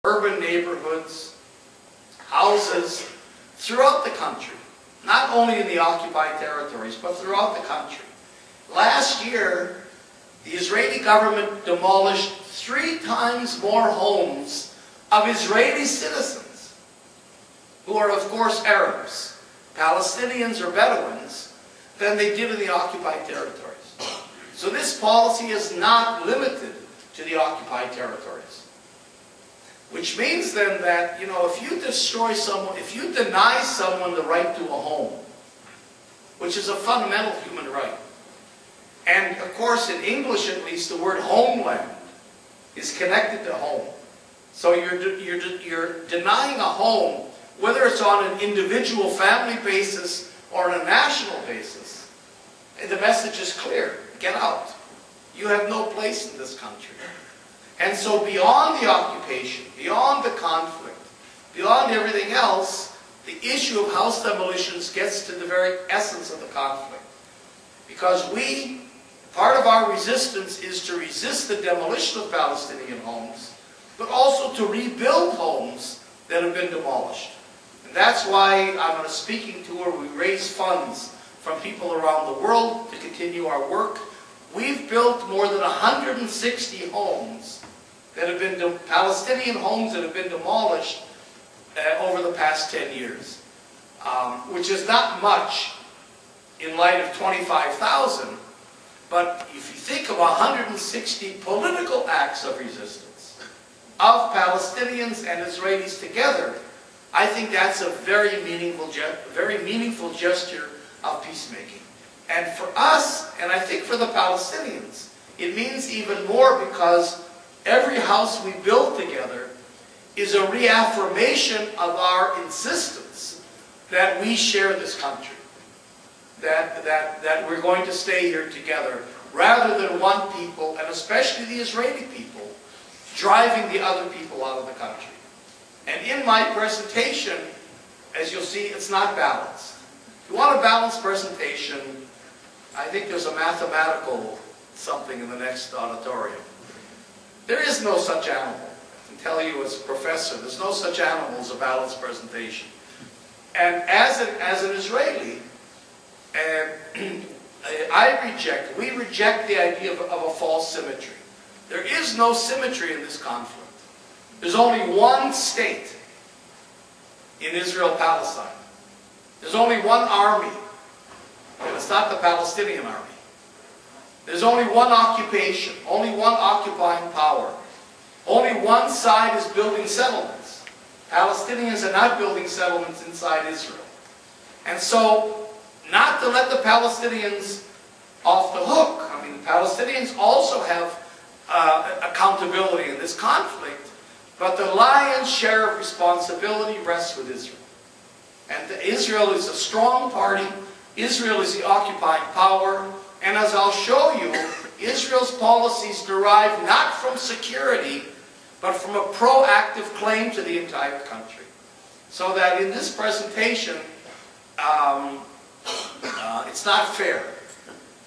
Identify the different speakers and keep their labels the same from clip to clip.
Speaker 1: urban neighborhoods, houses throughout the country, not only in the occupied territories, but throughout the country. Last year, the Israeli government demolished 3 times more homes of Israeli citizens, who are, of course, Arabs, Palestinians or Bedouins, than they did in the occupied territories. So this policy is not limited to the occupied territories. Which means then that, if you destroy someone, if you deny someone the right to a home, which is a fundamental human right, and of course in English at least the word homeland is connected to home. So you're denying a home, whether it's on an individual family basis or on a national basis. And the message is clear: get out. You have no place in this country. And so beyond the occupation, beyond the conflict, beyond everything else, the issue of house demolitions gets to the very essence of the conflict. Because part of our resistance is to resist the demolition of Palestinian homes, but also to rebuild homes that have been demolished. And that's why I'm on a speaking tour. We raise funds from people around the world to continue our work. We've built more than 160 homes that have been Palestinian homes that have been demolished over the past 10 years, which is not much in light of 25,000. But if you think of 160 political acts of resistance of Palestinians and Israelis together, I think that's a very meaningful gesture of peacemaking. And for us, and I think for the Palestinians, it means even more, because every house we build together is a reaffirmation of our insistence that we share this country, that we're going to stay here together, rather than one people, and especially the Israeli people, driving the other people out of the country. And in my presentation, as you'll see, it's not balanced. If you want a balanced presentation, I think there's a mathematical something in the next auditorium. There is no such animal. I can tell you as a professor, there's no such animal as a balanced presentation. And as an Israeli, we reject the idea of a false symmetry. There is no symmetry in this conflict. There's only one state in Israel-Palestine. There's only one army, and it's not the Palestinian army. There's only one occupation, only one occupying power. Only one side is building settlements. Palestinians are not building settlements inside Israel. And so, not to let the Palestinians off the hook. I mean, the Palestinians also have accountability in this conflict, but the lion's share of responsibility rests with Israel. And Israel is a strong party. Israel is the occupying power. And as I'll show you, Israel's policies derive not from security, but from a proactive claim to the entire country. So that in this presentation, it's not fair.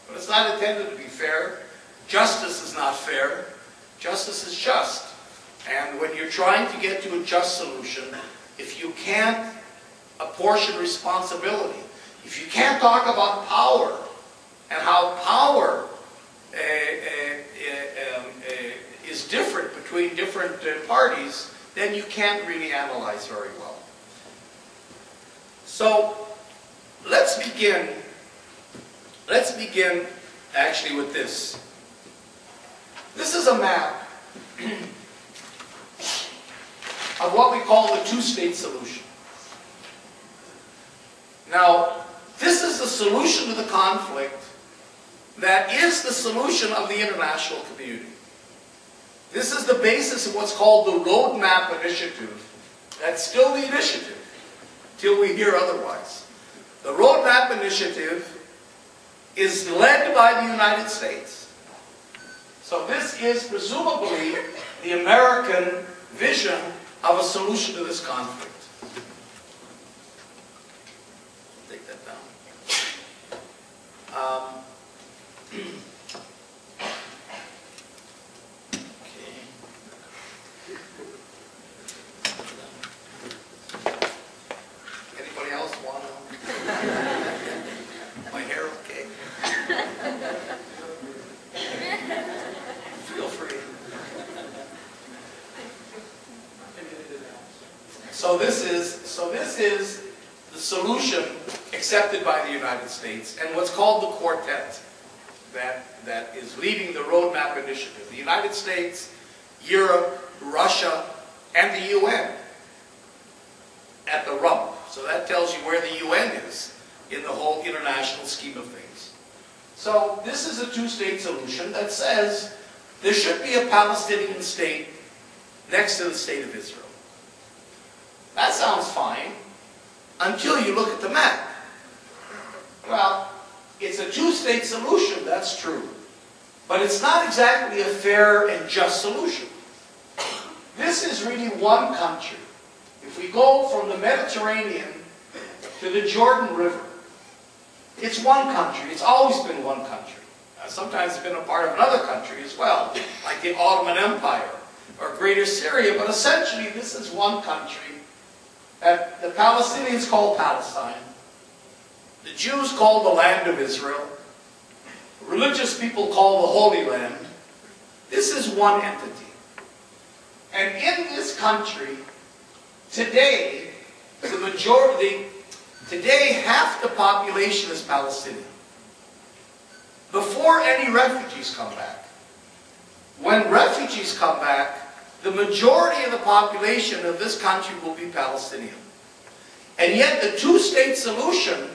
Speaker 1: But it's not intended to be fair. Justice is not fair. Justice is just. And when you're trying to get to a just solution, if you can't apportion responsibility, if you can't talk about power, and how power is different between different parties, then you can't really analyze very well. So let's begin actually with this. This is a map of what we call the two-state solution. Now, this is the solution to the conflict that is the solution of the international community. This is the basis of what's called the Roadmap Initiative. That's still the initiative, till we hear otherwise. The Roadmap Initiative is led by the United States. So this is presumably the American vision of a solution to this conflict. Take that down. So this is the solution accepted by the United States and what's called the quartet that is leading the roadmap initiative. The United States, Europe, Russia, and the UN at the rump. So that tells you where the UN is in the whole international scheme of things. So this is a two-state solution that says there should be a Palestinian state next to the state of Israel. That sounds fine until you look at the map. Well, it's a two-state solution, that's true. But it's not exactly a fair and just solution. This is really one country. If we go from the Mediterranean to the Jordan River, it's one country. It's always been one country. Sometimes it's been a part of another country as well, like the Ottoman Empire or Greater Syria, but essentially this is one country that the Palestinians call Palestine, the Jews call the land of Israel, religious people call the Holy Land. This is one entity. And in this country, today, half the population is Palestinian. Before any refugees come back. When refugees come back, the majority of the population of this country will be Palestinian. And yet the two-state solution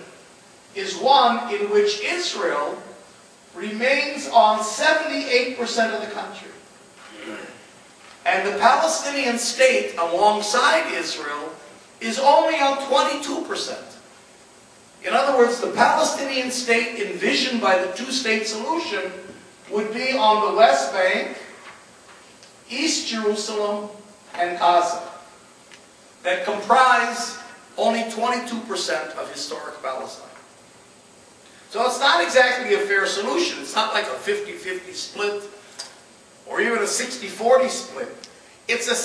Speaker 1: is one in which Israel remains on 78% of the country. And the Palestinian state, alongside Israel, is only on 22%. In other words, the Palestinian state envisioned by the two-state solution would be on the West Bank, East Jerusalem, and Gaza, that comprise only 22% of historic Palestine. So it's not exactly a fair solution. It's not like a 50-50 split or even a 60-40 split. It's a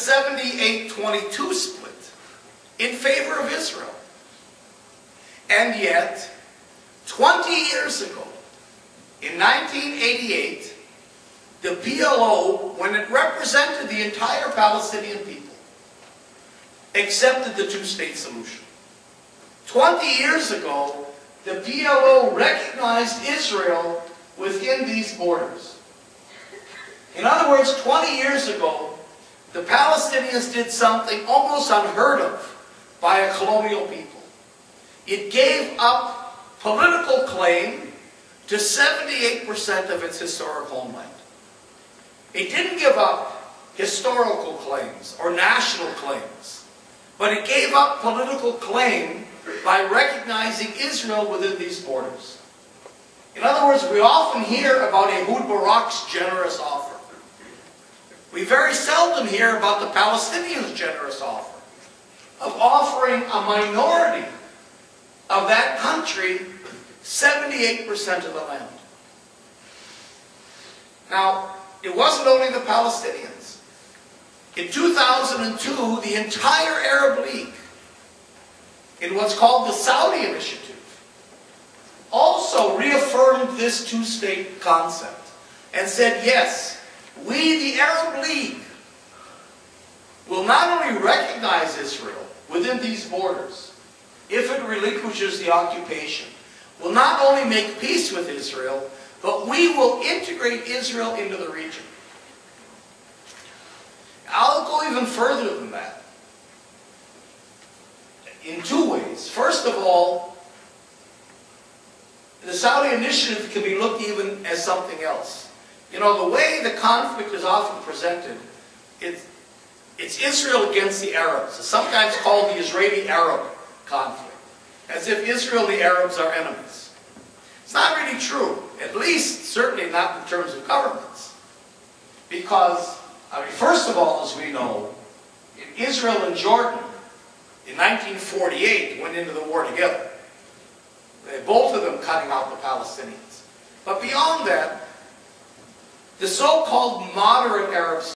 Speaker 1: 78-22 split in favor of Israel. And yet, 20 years ago, in 1988, the PLO, when it represented the entire Palestinian people, accepted the two-state solution. 20 years ago, the PLO recognized Israel within these borders. In other words, 20 years ago, the Palestinians did something almost unheard of by a colonial people. It gave up political claim to 78% of its historic homeland. It didn't give up historical claims or national claims, but it gave up political claim by recognizing Israel within these borders. In other words, we often hear about Ehud Barak's generous offer. We very seldom hear about the Palestinians' generous offer of offering a minority of that country 78% of the land. Now, it wasn't only the Palestinians. In 2002, the entire Arab League, in what's called the Saudi Initiative, also reaffirmed this two-state concept and said, yes, we, the Arab League, will not only recognize Israel within these borders, if it relinquishes the occupation, will not only make peace with Israel, but we will integrate Israel into the region. I'll go even further than that. In two ways. First of all, the Saudi initiative can be looked even as something else. You know, the way the conflict is often presented, it's Israel against the Arabs. It's sometimes called the Israeli-Arab conflict, as if Israel and the Arabs are enemies. It's not really true, at least certainly not in terms of governments. Because, first of all, as we know, Israel and Jordan in 1948 went into the war together. Both of them cutting out the Palestinians. But beyond that, the so-called moderate Arabs